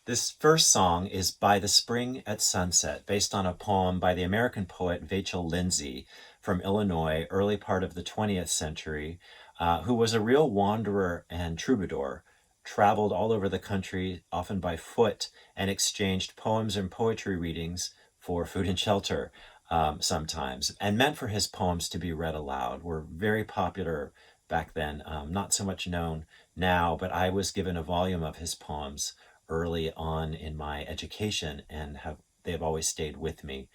This first song is By the Spring at Sunset, based on a poem by the American poet Vachel Lindsay from Illinois, early part of the 20th century, who was a real wanderer and troubadour, traveled all over the country, often by foot, and exchanged poems and poetry readings for food and shelter sometimes, and meant for his poems to be read aloud. Were very popular back then, not so much known now, but I was given a volume of his poems early on in my education, and they have always stayed with me.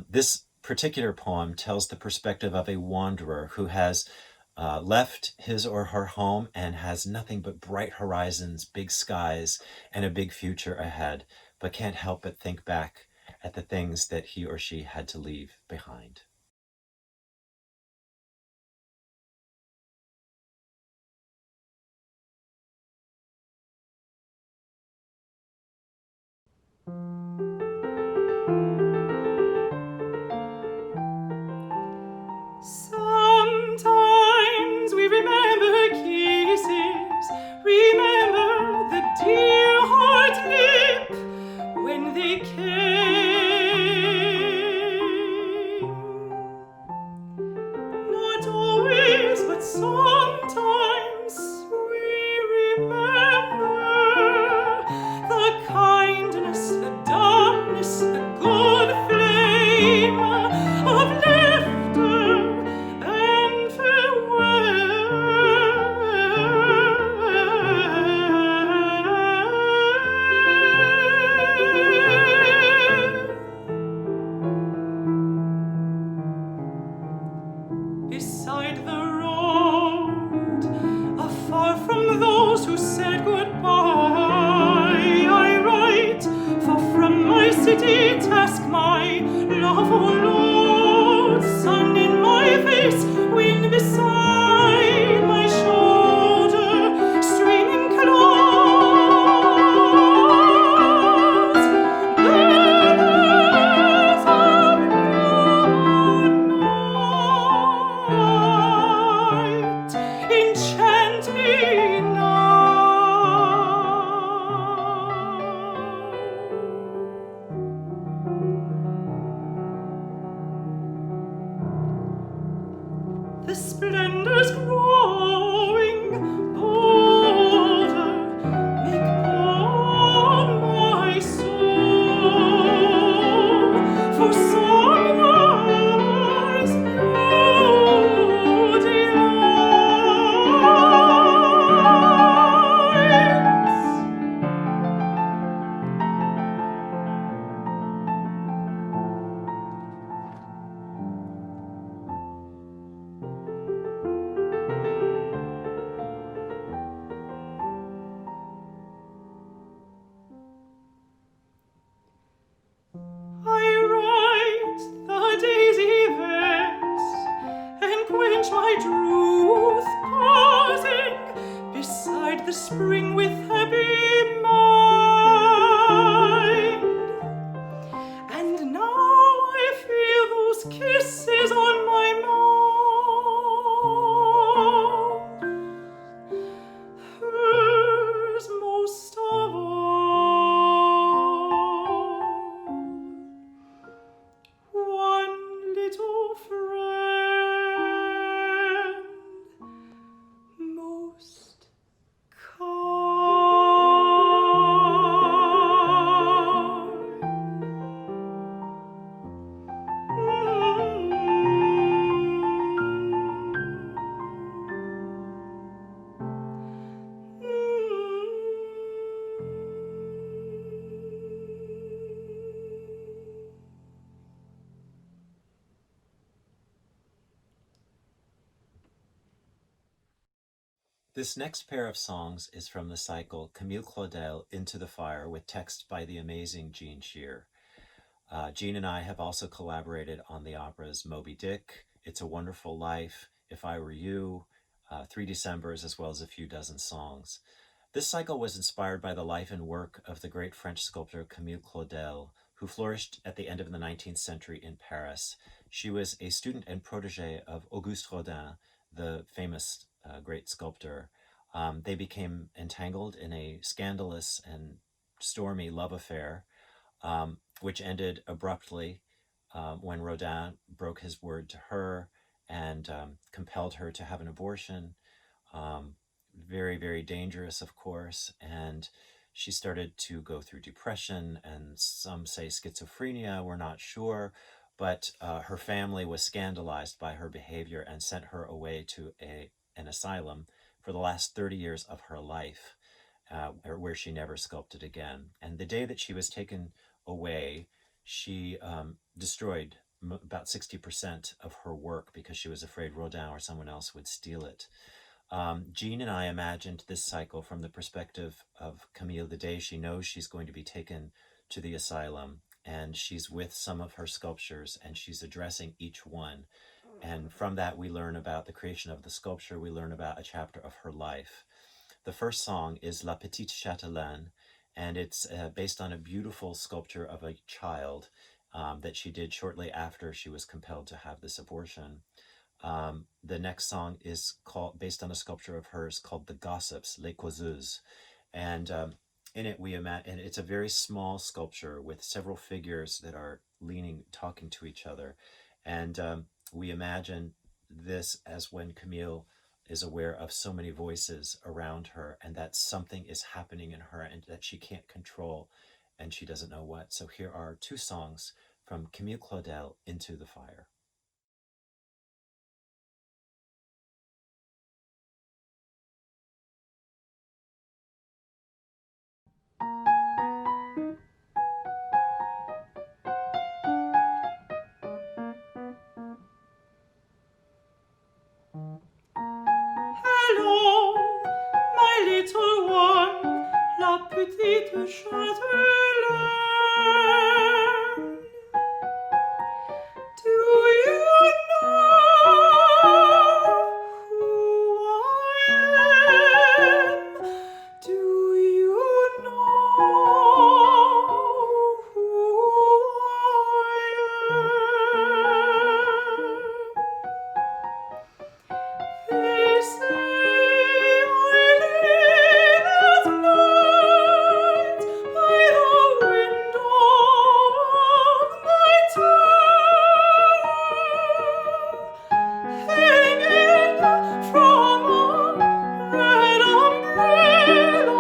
This particular poem tells the perspective of a wanderer who has left his or her home and has nothing but bright horizons, big skies, and a big future ahead, but can't help but think back at the things that he or she had to leave behind. Sometimes we remember kisses, remember the dear heart leap when they came. Not always, but sometimes we remember the kindness, the dumbness, the good flame of laughter and farewell. Beside the road, afar from those who said goodbye, I write, far from my city task, my love, oh Lord, sun in my face, wind beside my shoulder, streaming clouds, banners of night, enchant me now. The splendors growing bolder make bold my soul, for sunrise beauty lights. I write the daisy vents and quench my truth, pausing beside the spring with happy mind. And now I feel those kisses on my mouth, hers most of all. One little friend, most This next pair of songs is from the cycle Camille Claudel Into the Fire, with text by the amazing Jean Shear. Jean and I have also collaborated on the operas Moby-Dick, It's a Wonderful Life, If I Were You, 3 Decembers, as well as a few dozen songs. This cycle was inspired by the life and work of the great French sculptor Camille Claudel, who flourished at the end of the 19th century in Paris. She was a student and protege of Auguste Rodin, the famous great sculptor. They became entangled in a scandalous and stormy love affair, which ended abruptly when Rodin broke his word to her and compelled her to have an abortion. Very, very dangerous, of course. And she started to go through depression, and some say schizophrenia, we're not sure. But her family was scandalized by her behavior and sent her away to an asylum for the last 30 years of her life, where she never sculpted again. And the day that she was taken away, she destroyed about 60% of her work because she was afraid Rodin or someone else would steal it. Jean and I imagined this cycle from the perspective of Camille the day she knows she's going to be taken to the asylum, and she's with some of her sculptures and she's addressing each one. And from that, we learn about the creation of the sculpture. We learn about a chapter of her life. The first song is La Petite Chatelaine, and it's based on a beautiful sculpture of a child that she did shortly after she was compelled to have this abortion. The next song is based on a sculpture of hers called The Gossips, Les Causeuses. And in it, and it's a very small sculpture with several figures that are talking to each other. And we imagine this as when Camille is aware of so many voices around her and that something is happening in her and that she can't control and she doesn't know what. So here are two songs from Camille Claudel, Into the Fire. Hello, my little one, la petite Chatelaine. Do you know who I am? Do you know who I am? They say I live at night by the window of my tower, hanging from a red umbrella,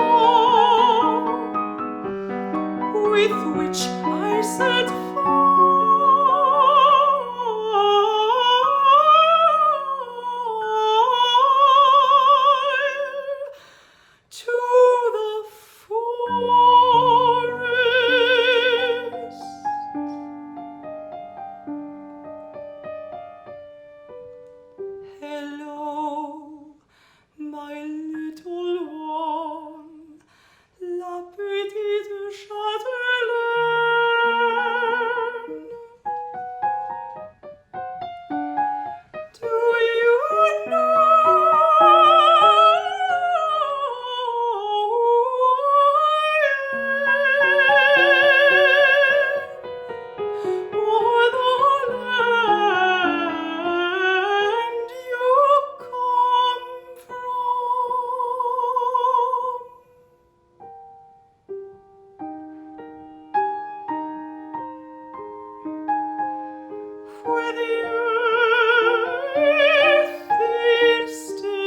with which I set fire to the forest. Hello, my little one, la petite Chatelaine. Do you know or the land you come from? Where the earth is stained,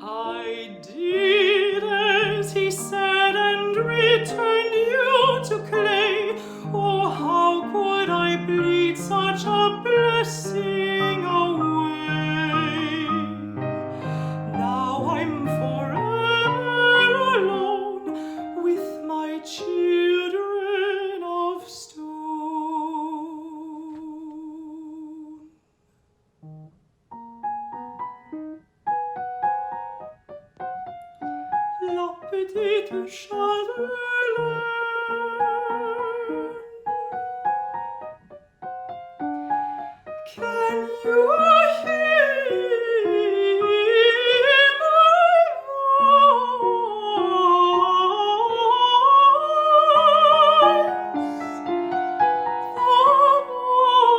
I did as he said and returned you to clay. Oh, how could I bleed such a blessing away? Now I'm forever alone with my children of stone. La petite Chatelaine. Can you hear my voice? The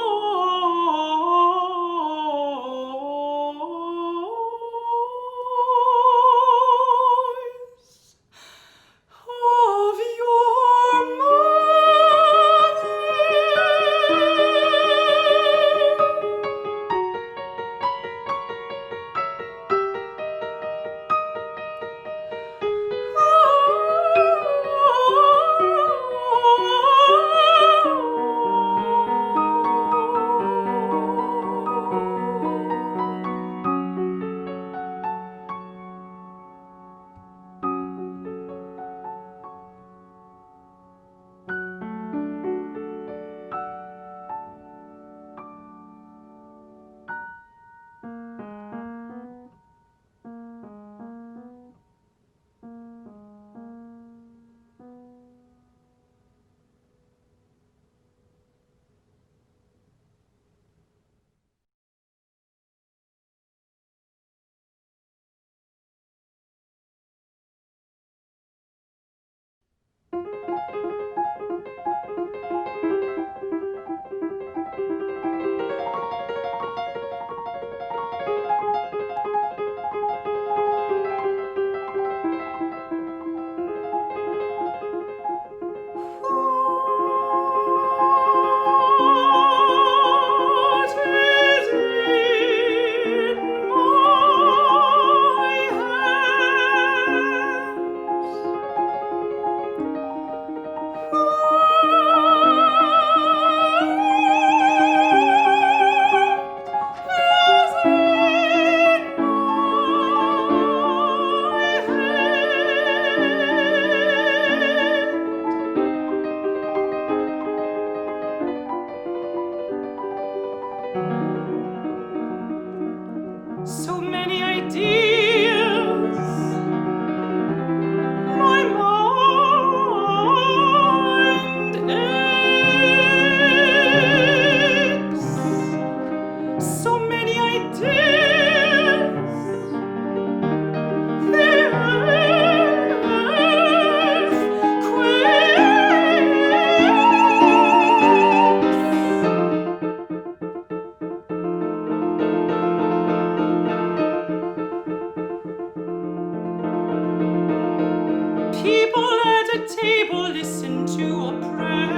a table listen to a prayer.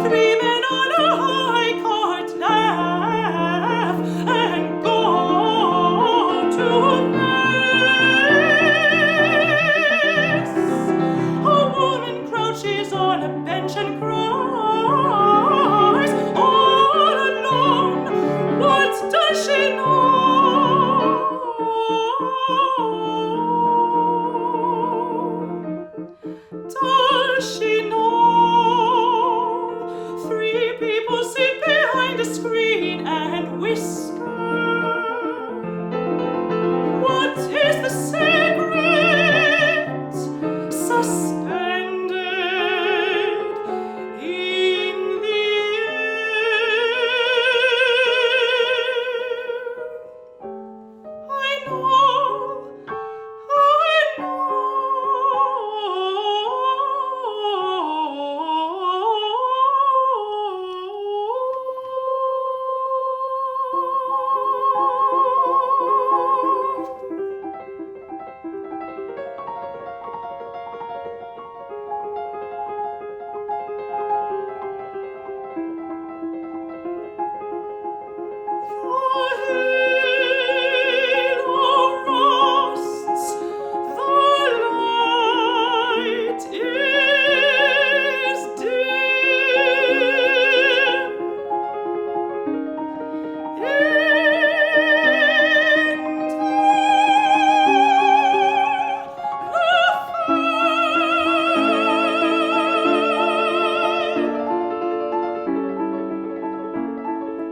Three men on a high cart laugh and go to mass. A woman crouches on a bench and cries all alone. What does she know? Does she know? Three people sit behind a screen and whisper. What is the secret suspended in the air? I know, I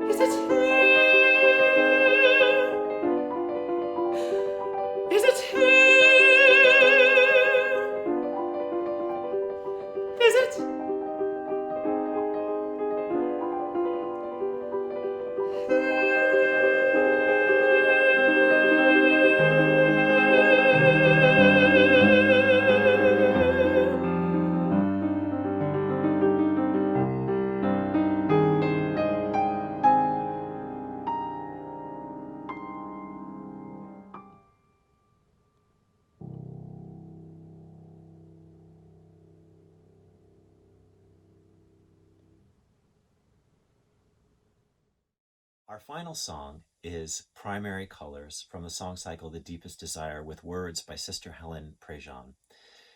Is it here? Is it here? Is it? Our final song is Primary Colors from the song cycle The Deepest Desire with words by Sister Helen Prejean.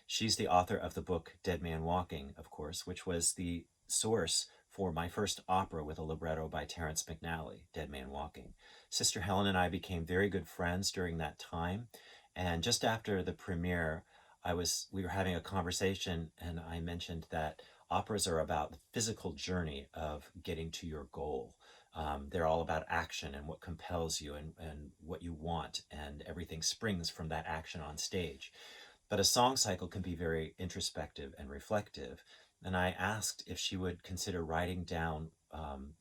She's the author of the book Dead Man Walking, of course, which was the source for my first opera with a libretto by Terence McNally, Dead Man Walking. Sister Helen and I became very good friends during that time, and just after the premiere, we were having a conversation, and I mentioned that operas are about the physical journey of getting to your goal. They're all about action and what compels you and what you want, and everything springs from that action on stage. But a song cycle can be very introspective and reflective. And I asked if she would consider writing down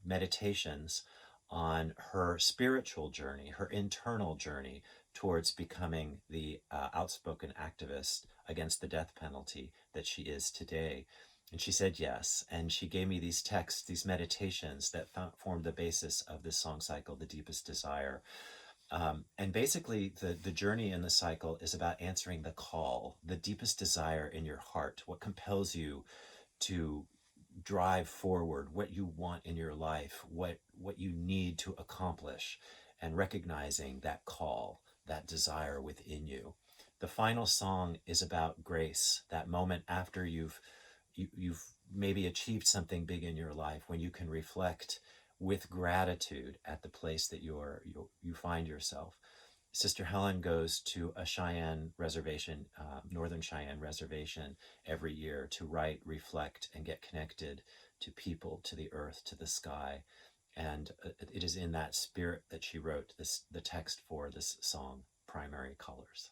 meditations on her spiritual journey, her internal journey towards becoming the outspoken activist against the death penalty that she is today. And she said yes. And she gave me these texts, these meditations that formed the basis of this song cycle, The Deepest Desire. And basically, the journey in the cycle is about answering the call, the deepest desire in your heart, what compels you to drive forward, what you want in your life, what you need to accomplish, and recognizing that call, that desire within you. The final song is about grace, that moment after you've maybe achieved something big in your life, when you can reflect with gratitude at the place that you find yourself. Sister Helen goes to a Cheyenne reservation, Northern Cheyenne reservation, every year to write, reflect, and get connected to people, to the earth, to the sky. And it is in that spirit that she wrote the text for this song, Primary Colors.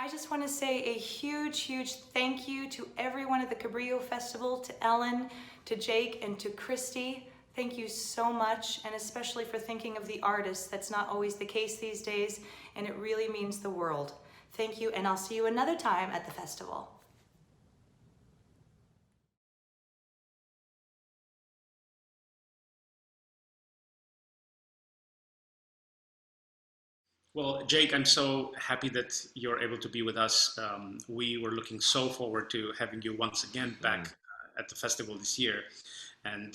I just want to say a huge, huge thank you to everyone at the Cabrillo Festival, to Ellen, to Jake, and to Christy. Thank you so much, and especially for thinking of the artists. That's not always the case these days, and it really means the world. Thank you, and I'll see you another time at the festival. Well, Jake, I'm so happy that you're able to be with us. We were looking so forward to having you once again back at the festival this year. And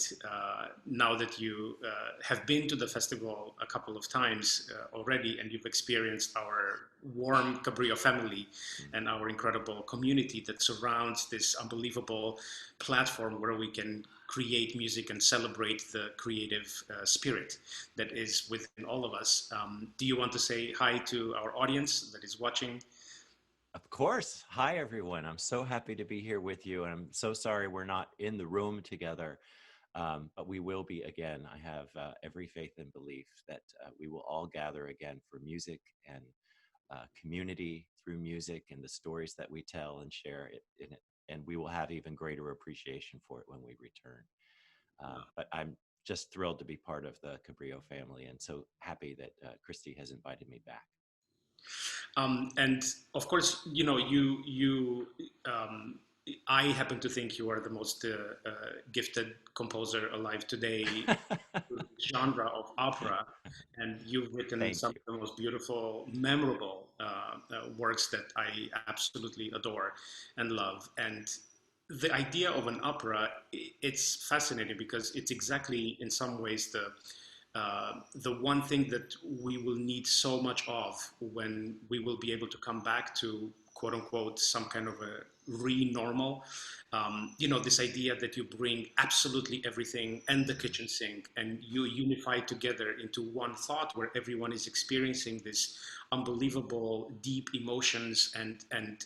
now that you have been to the festival a couple of times already, and you've experienced our warm Cabrillo family and our incredible community that surrounds this unbelievable platform where we can create music and celebrate the creative spirit that is within all of us. Do you want to say hi to our audience that is watching? Of course. Hi, everyone. I'm so happy to be here with you. And I'm so sorry we're not in the room together, but we will be again. I have every faith and belief that we will all gather again for music and community through music and the stories that we tell and share it in it. And we will have even greater appreciation for it when we return. But I'm just thrilled to be part of the Cabrillo family and so happy that Christy has invited me back. And of course, you know, I happen to think you are the most gifted composer alive today, genre of opera, and you've written Thank some you. of the most beautiful, memorable works that I absolutely adore and love. And the idea of an opera, it's fascinating because it's exactly, in some ways, the one thing that we will need so much of when we will be able to come back to quote unquote some kind of a re-normal. You know, this idea that you bring absolutely everything and the kitchen sink and you unify together into one thought where everyone is experiencing this unbelievable deep emotions and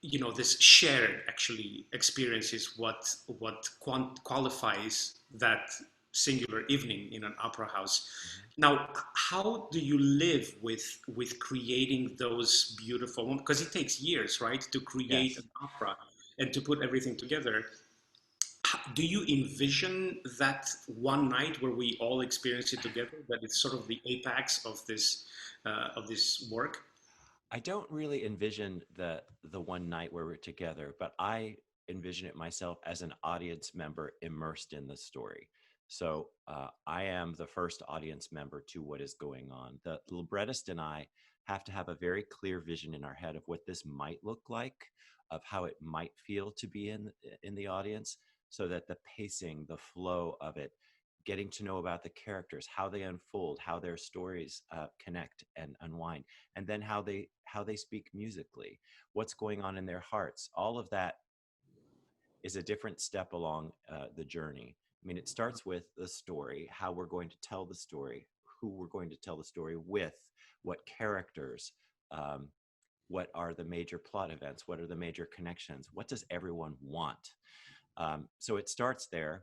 you know, this shared actually experience is what qualifies that singular evening in an opera house. Now, how do you live with creating those beautiful? Because it takes years, right, to create Yes. an opera and to put everything together. Do you envision that one night where we all experience it together? That it's sort of the apex of this work. I don't really envision the one night where we're together, but I envision it myself as an audience member immersed in the story. So I am the first audience member to what is going on. The librettist and I have to have a very clear vision in our head of what this might look like, of how it might feel to be in the audience, so that the pacing, the flow of it, getting to know about the characters, how they unfold, how their stories connect and unwind, and then how they speak musically, what's going on in their hearts. All of that is a different step along the journey. I mean, it starts with the story, how we're going to tell the story, who we're going to tell the story with, what characters, um, what are the major plot events, what are the major connections, what does everyone want. So it starts there,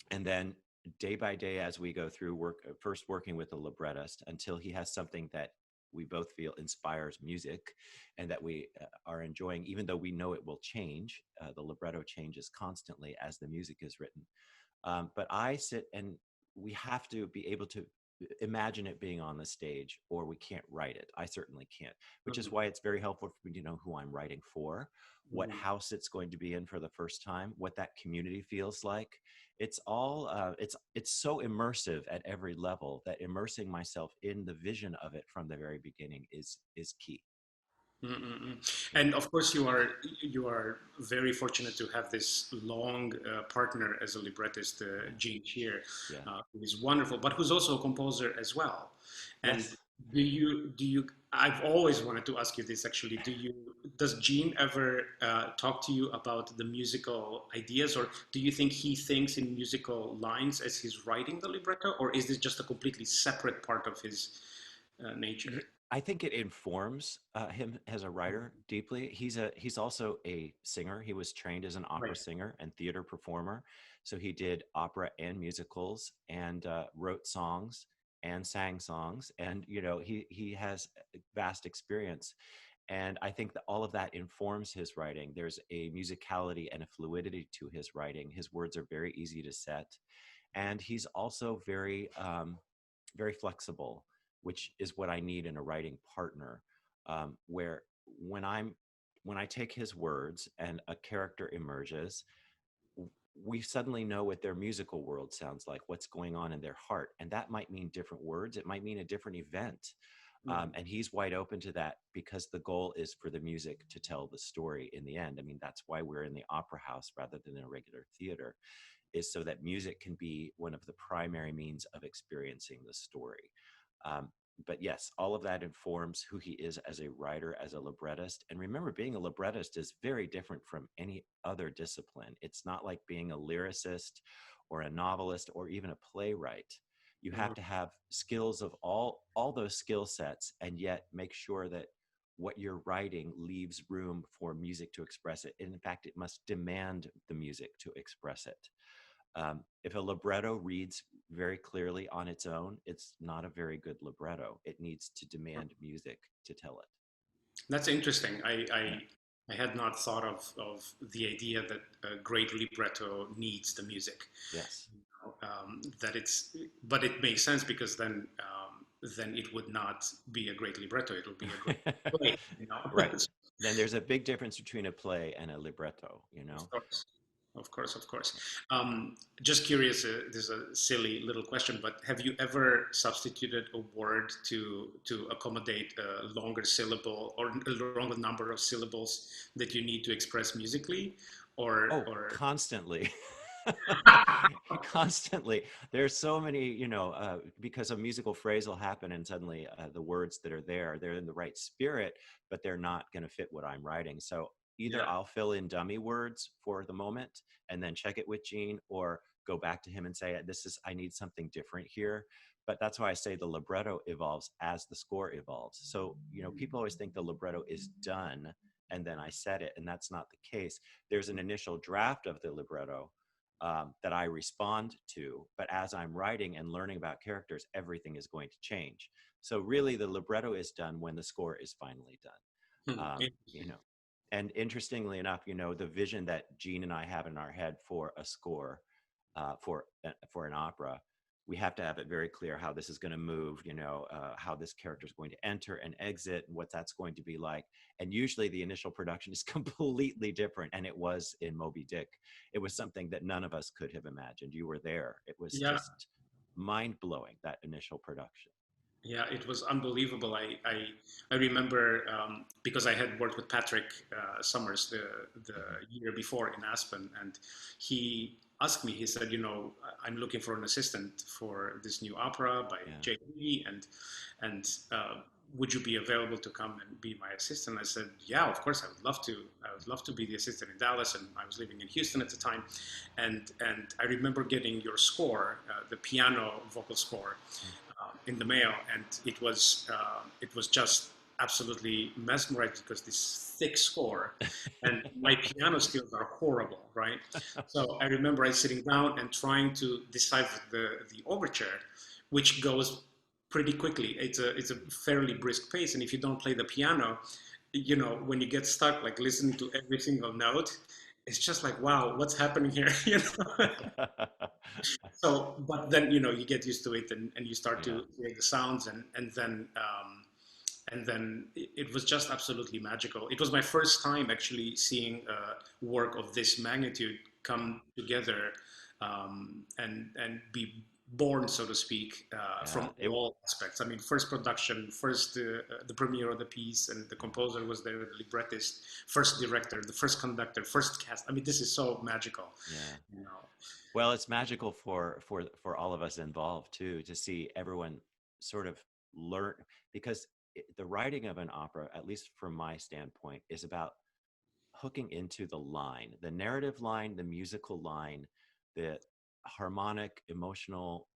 and then day by day as we go through work, first working with the librettist until he has something that we both feel inspires music and that we are enjoying, even though we know it will change. The libretto changes constantly as the music is written. But I sit and we have to be able to imagine it being on the stage, or we can't write it. I certainly can't, which is Mhm, why it's very helpful for me to know who I'm writing for, what mhm. house it's going to be in for the first time, what that community feels like. It's all it's so immersive at every level that immersing myself in the vision of it from the very beginning is key. Mm-mm-mm. Yeah, And of course, you are very fortunate to have this long partner as a librettist, yeah, Gene Shear, yeah. who is wonderful, but who's also a composer as well. And Yes. do you? I've always wanted to ask you this actually. Does Gene ever talk to you about the musical ideas, or do you think he thinks in musical lines as he's writing the libretto, or is this just a completely separate part of his nature? I think it informs him as a writer deeply. He's also a singer. He was trained as an opera Right. singer and theater performer, so he did opera and musicals and wrote songs. and sang songs, and he has vast experience. And I think that all of that informs his writing. There's a musicality and a fluidity to his writing. His words are very easy to set, and he's also very flexible, which is what I need in a writing partner. Where when I'm when I take his words and a character emerges, we suddenly know what their musical world sounds like, what's going on in their heart, and that might mean different words. It might mean a different event. And he's wide open to that because the goal is for the music to tell the story in the end. I mean, that's why we're in the opera house rather than in a regular theater, is so that music can be one of the primary means of experiencing the story. Um, but yes, all of that informs who he is as a writer, as a librettist. And remember, being a librettist is very different from any other discipline. It's not like being a lyricist or a novelist or even a playwright. You have to have skills of all those skill sets, and yet make sure that what you're writing leaves room for music to express it. And in fact, it must demand the music to express it. If a libretto reads very clearly on its own, it's not a very good libretto. It needs to demand music to tell it. That's interesting. Yeah. I had not thought of the idea that a great libretto needs the music. Yes. That it's, but it makes sense because then it would not be a great libretto. It'll be a great play. Right. Then there's a big difference between a play and a libretto. Of course. Of course, of course. Just curious, this is a silly little question, but have you ever substituted a word to accommodate a longer syllable or a longer number of syllables that you need to express musically? Or Constantly. Constantly. There's so many, because a musical phrase will happen and suddenly the words that are there, they're in the right spirit, but they're not going to fit what I'm writing. So either I'll fill in dummy words for the moment and then check it with Gene, or go back to him and say, I need something different here. But that's why I say the libretto evolves as the score evolves. So, people always think the libretto is done and then I set it, and that's not the case. There's an initial draft of the libretto that I respond to, but as I'm writing and learning about characters, everything is going to change. So really, the libretto is done when the score is finally done. And interestingly enough, the vision that Gene and I have in our head for a score, for an opera, we have to have it very clear how this is going to move, how this character is going to enter and exit, and what that's going to be like. And usually the initial production is completely different. And it was in Moby-Dick. It was something that none of us could have imagined. You were there. It was just mind-blowing, that initial production. Yeah, it was unbelievable. I remember because I had worked with Patrick Summers the year before in Aspen, and he asked me. He said, I'm looking for an assistant for this new opera by Jake Heggie, and would you be available to come and be my assistant? I said, yeah, of course, I would love to. I would love to be the assistant in Dallas, and I was living in Houston at the time, and I remember getting your score, the piano vocal score, in the mail, and it was just absolutely mesmerizing because this thick score, and my piano skills are horrible, right? So I remember I sitting down and trying to decipher the overture, which goes pretty quickly. It's a fairly brisk pace, and if you don't play the piano, when you get stuck like listening to every single note, it's just like, wow, what's happening here? So, but then you get used to it, and you start to hear the sounds, and then it was just absolutely magical. It was my first time actually seeing work of this magnitude come together, and be born, so to speak, from all aspects. I mean, first production, first the premiere of the piece, and the composer was there, the librettist, first director, the first conductor, first cast. I mean, this is so magical. Yeah. Well, it's magical for all of us involved too, to see everyone sort of learn, because the writing of an opera, at least from my standpoint, is about hooking into the line, the narrative line, the musical line, the harmonic, emotional,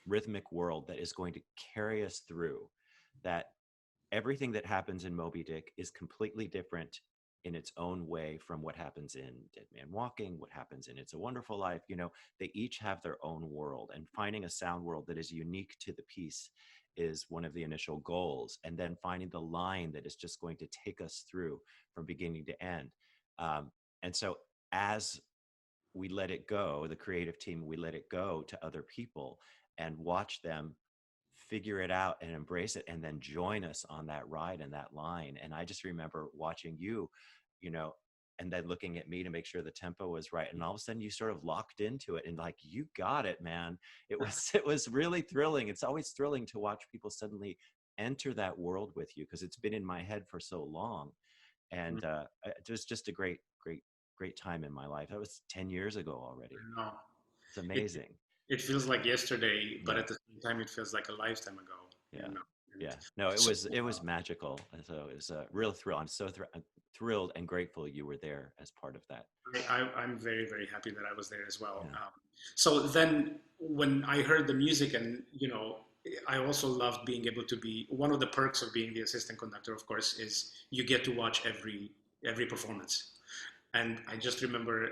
rhythmic world that is going to carry us through. That everything that happens in Moby Dick is completely different in its own way from what happens in Dead Man Walking, what happens in It's a Wonderful Life. You know, they each have their own world, and finding a sound world that is unique to the piece is one of the initial goals. And then finding the line that is just going to take us through from beginning to end. And so as we let it go, the creative team, we let it go to other people and watch them figure it out and embrace it and then join us on that ride and that line. And I just remember watching you, you know, and then looking at me to make sure the tempo was right. And all of a sudden you sort of locked into it and like, you got it, man. It was really thrilling. It's always thrilling to watch people suddenly enter that world with you, because it's been in my head for so long. And it was just a great time in my life. That was 10 years ago already. No, It's amazing. it feels like yesterday, but Yeah. at the same time, it feels like a lifetime ago. Yeah. You know? Yeah. No, it was magical. And so it was a real thrill. I'm so thrilled and grateful you were there as part of that. I'm very, very happy that I was there as well. Yeah. So then when I heard the music, and, you know, I also loved being able to be, one of the perks of being the assistant conductor, of course, is you get to watch every performance. And I just remember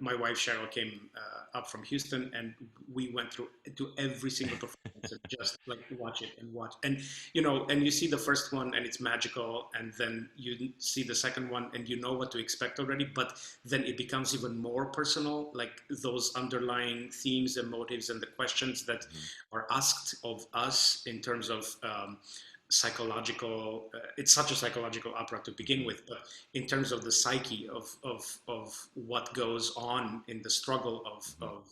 my wife Cheryl came up from Houston, and we went through to every single performance and just like watch it and watch. And you know, and you see the first one and it's magical, and then you see the second one and you know what to expect already. But then it becomes even more personal, like those underlying themes and motives and the questions that are asked of us in terms of psychological, it's such a psychological opera to begin with, but in terms of the psyche of what goes on in the struggle of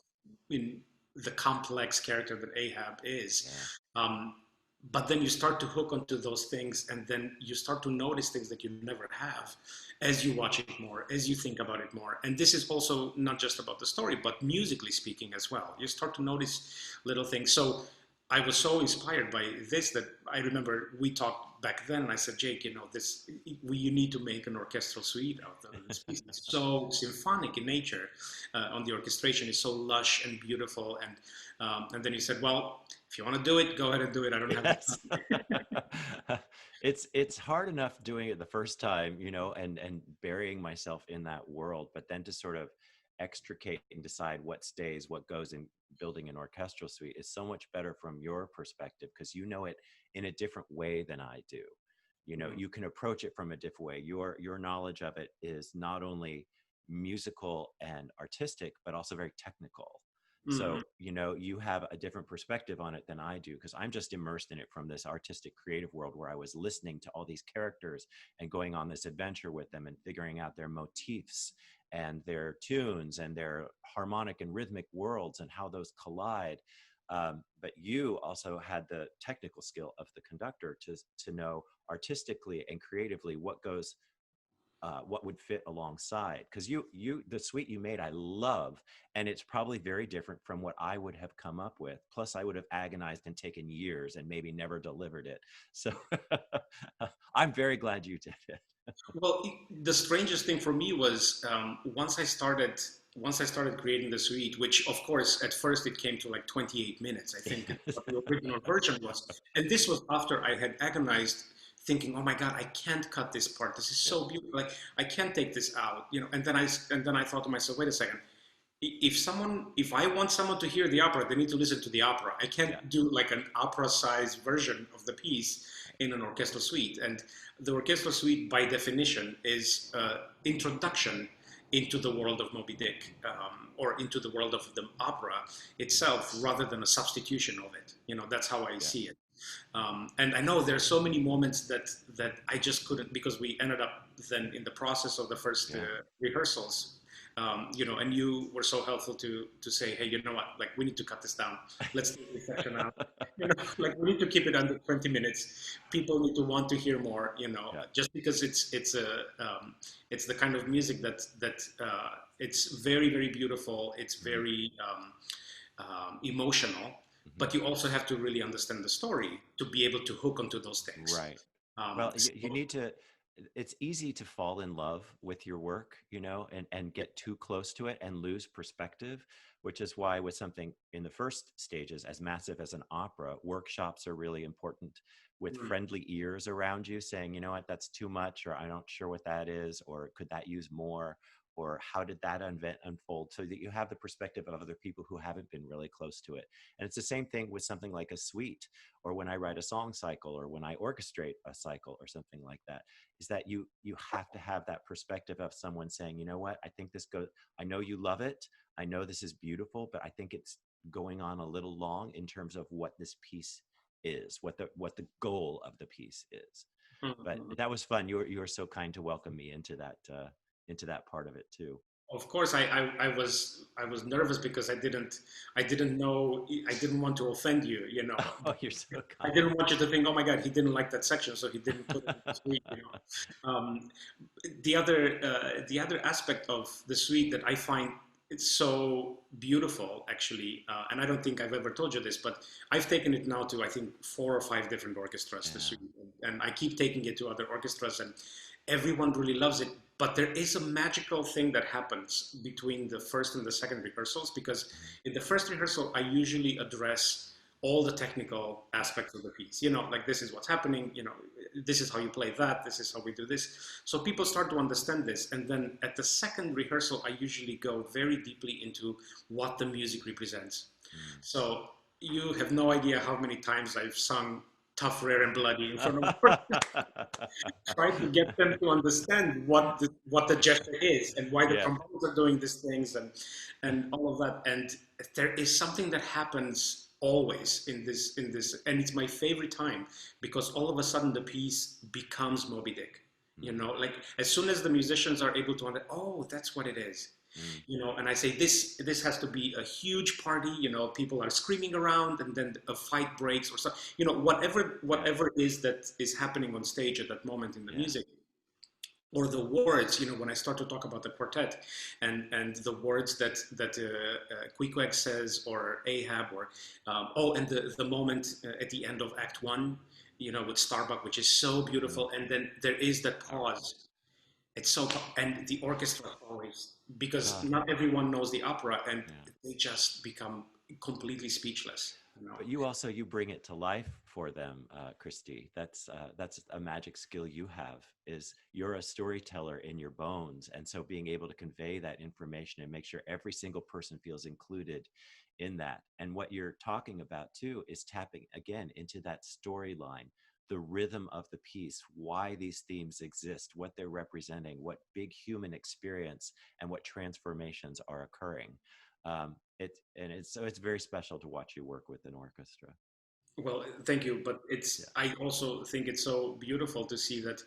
in the complex character that Ahab is. But then you start to hook onto those things, and then you start to notice things that you never have as you watch it more, as you think about it more. And this is also not just about the story, but musically speaking as well. You start to notice little things. So I was so inspired by this that I remember we talked back then, and I said, Jake, you know, you need to make an orchestral suite out of this piece. It's so symphonic in nature. On the orchestration is so lush and beautiful. And then he said, well, if you want to do it, go ahead and do it. I don't have time. It's hard enough doing it the first time, you know, and burying myself in that world, but then to sort of extricate and decide what stays, what goes in building an orchestral suite is so much better from your perspective, because you know it in a different way than I do. You know, you can approach it from a different way. Your knowledge of it is not only musical and artistic, but also very technical. So, you know, you have a different perspective on it than I do, because I'm just immersed in it from this artistic, creative world where I was listening to all these characters and going on this adventure with them and figuring out their motifs and their tunes and their harmonic and rhythmic worlds and how those collide. But you also had the technical skill of the conductor to know artistically and creatively what goes, what would fit alongside. Because the suite you made, I love, and it's probably very different from what I would have come up with. Plus, I would have agonized and taken years and maybe never delivered it. So I'm very glad you did it. Well, the strangest thing for me was once I started creating the suite, which of course at first it came to like 28 minutes, I think what the original version was. And this was after I had agonized thinking, oh my God, I can't cut this part. This is so beautiful. Like I can't take this out, you know. And then I thought to myself, wait a second. If I want someone to hear the opera, they need to listen to the opera. I can't do like an opera-sized version of the piece in an orchestral suite. And the orchestral suite, by definition, is introduction into the world of Moby-Dick, or into the world of the opera itself, rather than a substitution of it. You know, that's how I see it. And I know there are so many moments that I just couldn't, because we ended up then in the process of the first rehearsals. You know, and you were so helpful to say, hey, you know what, like we need to cut this down. Let's take this section out. You know, like we need to keep it under 20 minutes. People need to want to hear more. You know, just because it's the kind of music that it's very, very beautiful. It's very emotional, but you also have to really understand the story to be able to hook onto those things. Right. Well, you need to. it's easy to fall in love with your work, you know, and get too close to it and lose perspective, which is why with something in the first stages as massive as an opera, workshops are really important with Mm. friendly ears around you saying, you know what, that's too much, or I'm not sure what that is, or could that use more? Or how did that unfold, so that you have the perspective of other people who haven't been really close to it. And it's the same thing with something like a suite, or when I write a song cycle, or when I orchestrate a cycle or something like that, is that you have to have that perspective of someone saying, you know what, I think this goes, I know you love it, I know this is beautiful, but I think it's going on a little long in terms of what this piece is, what the goal of the piece is. But Mhm. that was fun. You were so kind to welcome me into that part of it too. Of course, I was nervous because I didn't know, I didn't want to offend you, you know. Oh, you're so I kind. didn't want you to think, oh my God, he didn't like that section, so he didn't put it in the suite, you know. The other aspect of the suite that I find it's so beautiful, actually, and I don't think I've ever told you this, but I've taken it now to I think 4 or 5 different orchestras, the Yeah. suite, and I keep taking it to other orchestras, and everyone really loves it. But there is a magical thing that happens between the first and the second rehearsals, because in the first rehearsal, I usually address all the technical aspects of the piece. You know, like this is what's happening, you know, this is how you play that, this is how we do this. So people start to understand this. And then at the second rehearsal, I usually go very deeply into what the music represents. So you have no idea how many times I've sung Tough, Rare, and Bloody in front of try to get them to understand what the gesture is and why the Yeah. trombones are doing these things and all of that. And there is something that happens always in this, and it's my favorite time because all of a sudden the piece becomes Moby Dick. You know, like as soon as the musicians are able to understand, oh, that's what it is. Mm. You know, and I say this has to be a huge party. You know, people are screaming around, and then a fight breaks or so. You know, whatever it is that is happening on stage at that moment in the Yeah. music, or the words. You know, when I start to talk about the quartet, and the words that Queequeg says, or Ahab, or and the moment at the end of Act One. You know, with Starbuck, which is so Mm. beautiful, and then there is that Powerful. pause, it's so, and the orchestra always, because Ah, not everyone knows the opera, and yeah. they just become completely speechless, you know. But you bring it to life for them, Christy. That's a magic skill you have. Is you're a storyteller in your bones, and so being able to convey that information and make sure every single person feels included in that. And what you're talking about too is tapping again into that storyline, the rhythm of the piece, why these themes exist, what they're representing, what big human experience and what transformations are occurring. It's very special to watch you work with an orchestra. Well, thank you, but Yeah, I also think it's so beautiful to see that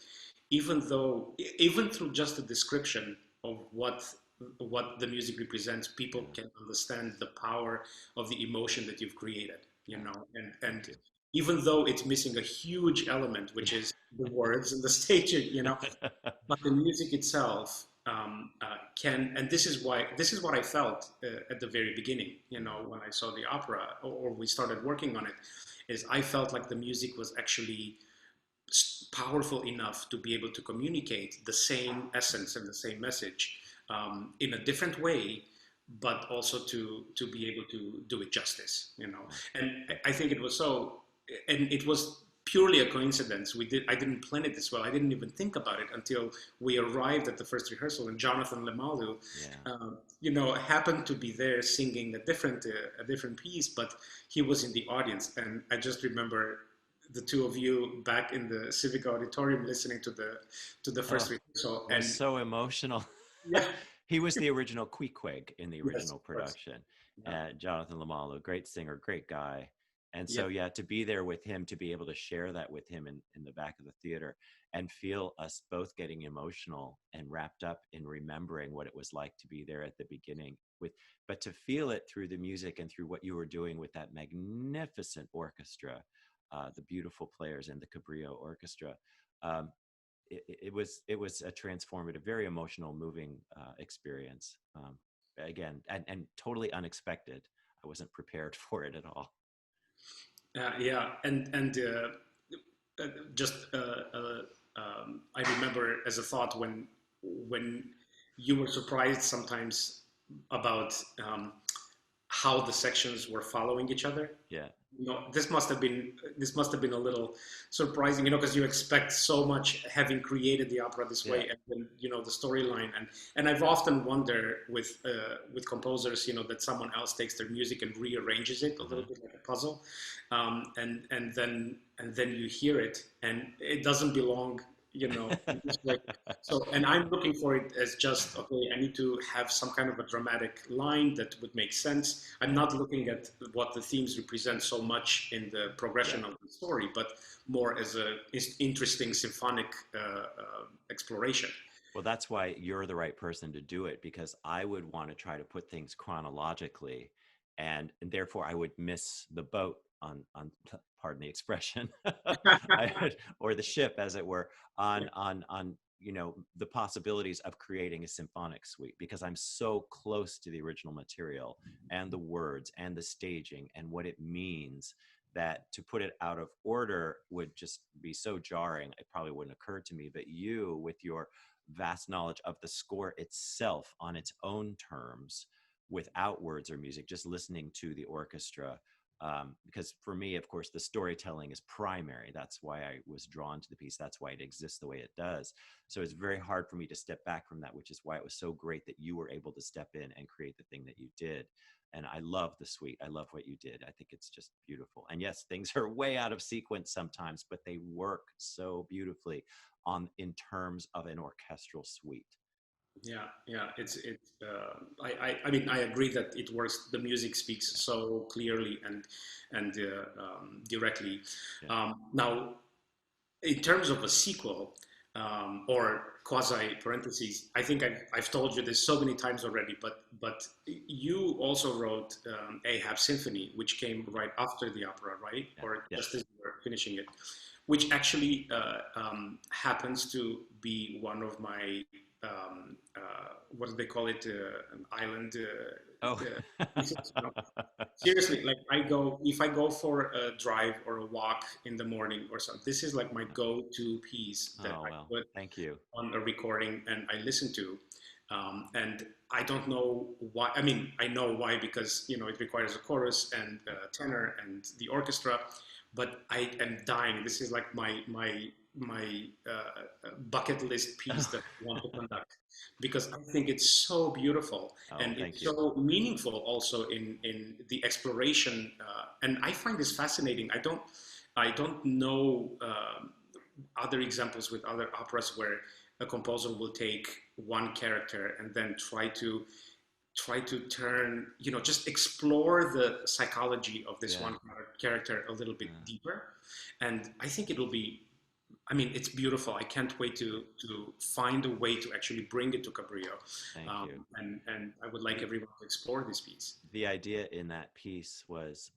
even through just the description of what the music represents, people yeah, can understand the power of the emotion that you've created, you yeah. know. and Thank and you. even though it's missing a huge element, which is the words and the staging, you know, but the music itself can, and this is what I felt at the very beginning, you know, when I saw the opera, or we started working on it, is I felt like the music was actually powerful enough to be able to communicate the same essence and the same message in a different way, but also to be able to do it justice, you know. Yeah. And I think it was so, and it was purely a coincidence. I didn't plan it this well. I didn't even think about it until we arrived at the first rehearsal, and Jonathan Lemalu, Yeah. you know, happened to be there singing a different piece, but he was in the audience, and I just remember the two of you back in the Civic Auditorium listening to the first Oh, rehearsal, it was and so emotional. yeah, He was the original Queequeg in the yes, original of course, production. yeah, Jonathan Lamalu, great singer, great guy. And yeah. so, yeah, to be there with him, to be able to share that with him in the back of the theater and feel us both getting emotional and wrapped up in remembering what it was like to be there at the beginning but to feel it through the music and through what you were doing with that magnificent orchestra, the beautiful players in the Cabrillo Orchestra. Um, it was a transformative, very emotional, moving experience. Again, and totally unexpected. I wasn't prepared for it at all. Yeah, and just I remember as a thought when you were surprised sometimes about how the sections were following each other. Yeah. This must have been a little surprising, because you expect so much having created the opera this Yeah. way, and then the storyline, and I've often wondered with composers, that someone else takes their music and rearranges it a little bit like a puzzle, and then you hear it and it doesn't belong, in this way. So, and I'm looking for it as just, okay, I need to have some kind of a dramatic line that would make sense. I'm not looking at what the themes represent so much in the progression of the story, but more as a interesting symphonic exploration. Well, that's why you're the right person to do it, because I would want to try to put things chronologically, and therefore I would miss the boat on pardon the expression, or the ship, as it were, on the possibilities of creating a symphonic suite, because I'm so close to the original material and the words and the staging and what it means, that to put it out of order would just be so jarring. It probably wouldn't occur to me. But you, with your vast knowledge of the score itself on its own terms, without words or music, just listening to the orchestra. Because for me, of course, the storytelling is primary. That's why I was drawn to the piece. That's why it exists the way it does. So it's very hard for me to step back from that, which is why it was so great that you were able to step in and create the thing that you did. And I love the suite. I love what you did. I think it's just beautiful. And yes, things are way out of sequence sometimes, but they work so beautifully in terms of an orchestral suite. Yeah, yeah, I mean, I agree that it works. The music speaks so clearly and directly. Yeah. Now, in terms of a sequel, or quasi parentheses, I think I've told you this so many times already, but you also wrote Ahab Symphony, which came right after the opera, right? Yeah. Or Yes. just as you were finishing it, which actually happens to be one of my what do they call it? An island. Oh. Pieces, seriously, like if I go for a drive or a walk in the morning or something, this is like my go-to piece that Oh, I well, put thank you. on a recording and I listen to. And I don't know why. I mean, I know why, because it requires a chorus and a tenor and the orchestra. But I am dying. This is like my bucket list piece that I want to conduct, because I think it's so beautiful Oh, and thank it's you. so meaningful also in the exploration. And I find this fascinating. I don't know other examples with other operas where a composer will take one character and then try to turn, just explore the psychology of this Yeah. one character a little bit Yeah. deeper. And I think it'll be, I mean, it's beautiful. I can't wait to find a way to actually bring it to Cabrillo. Thank you. And I would like everyone to explore this piece. The idea in that piece was,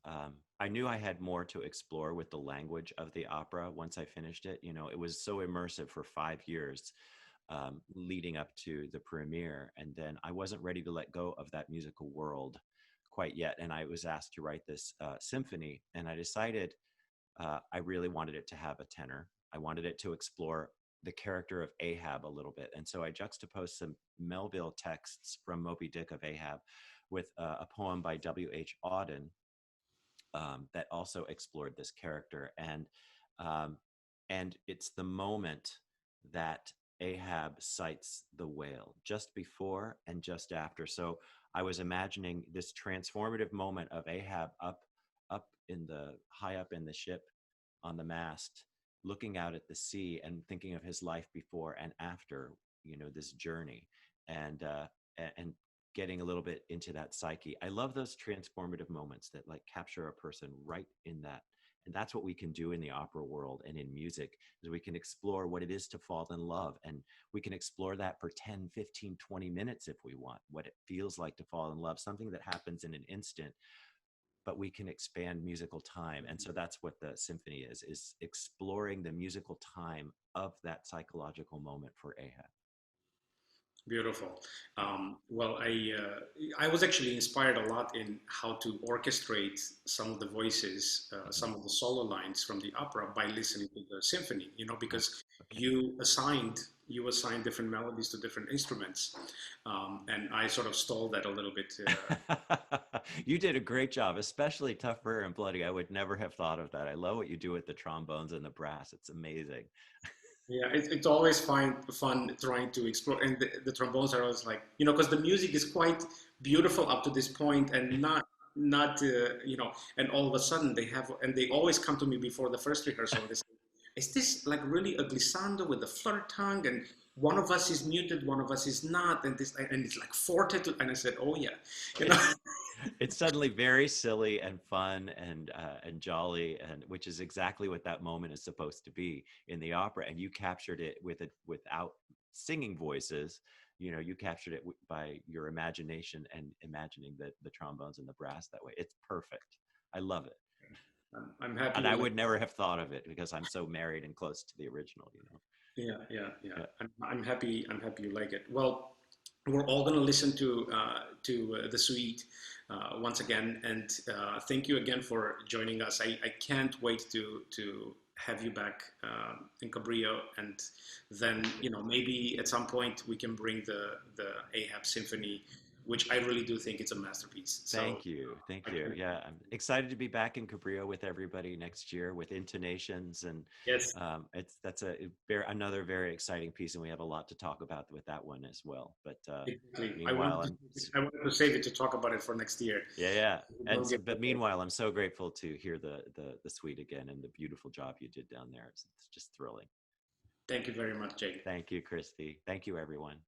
I knew I had more to explore with the language of the opera once I finished it. It was so immersive for 5 years, leading up to the premiere. And then I wasn't ready to let go of that musical world quite yet. And I was asked to write this symphony. And I decided I really wanted it to have a tenor. I wanted it to explore the character of Ahab a little bit. And so I juxtaposed some Melville texts from Moby-Dick of Ahab with a poem by W.H. Auden that also explored this character. Um, and it's the moment that Ahab sights the whale, just before and just after. So I was imagining this transformative moment of Ahab high up in the ship on the mast, looking out at the sea and thinking of his life before and after, this journey, and and getting a little bit into that psyche. I love those transformative moments that like capture a person right in that. And that's what we can do in the opera world and in music, is we can explore what it is to fall in love. And we can explore that for 10, 15, 20 minutes if we want, what it feels like to fall in love, something that happens in an instant, but we can expand musical time. And so that's what the symphony is exploring the musical time of that psychological moment for Ahab. Beautiful. Well, I was actually inspired a lot in how to orchestrate some of the voices, some of the solo lines from the opera by listening to the symphony. You know, Oh, because okay. you assigned different melodies to different instruments, and I sort of stole that a little bit. You did a great job, especially Tough, Rare, and Bloody. I would never have thought of that. I love what you do with the trombones and the brass. It's amazing. Yeah, it's always fun trying to explore, and the trombones are always like, you know, because the music is quite beautiful up to this point, and not you know, and all of a sudden they always come to me before the first rehearsal, and they say, "Is this like really a glissando with the flutter tongue?" And one of us is muted, one of us is not, and it's like forte, and I said, "Oh yeah," you know. It's suddenly very silly and fun and jolly, and which is exactly what that moment is supposed to be in the opera. And you captured it with it without singing voices. You know, you captured it by your imagination and imagining the trombones and the brass that way. It's perfect. I love it, I'm happy and you I like. would never have thought of it because I'm so married and close to the original. You know. Yeah, yeah, yeah. Yeah. I'm happy. I'm happy you like it. Well, we're all going to listen to the suite once again, and thank you again for joining us. I can't wait to have you back in Cabrillo, and then you know maybe at some point we can bring the Ahab Symphony, which I really do think it's a masterpiece. So Thank you. Thank I you. can, Yeah, I'm excited to be back in Cabrillo with everybody next year with intonations, and yes, it's that's another very exciting piece, and we have a lot to talk about with that one as well. But exactly. meanwhile, I wanted to save it to talk about it for next year. yeah, yeah, Don't get but meanwhile, I'm so grateful to hear the suite again and the beautiful job you did down there. It's just thrilling. Thank you very much, Jake. Thank you, Christy. Thank you, everyone.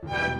Thank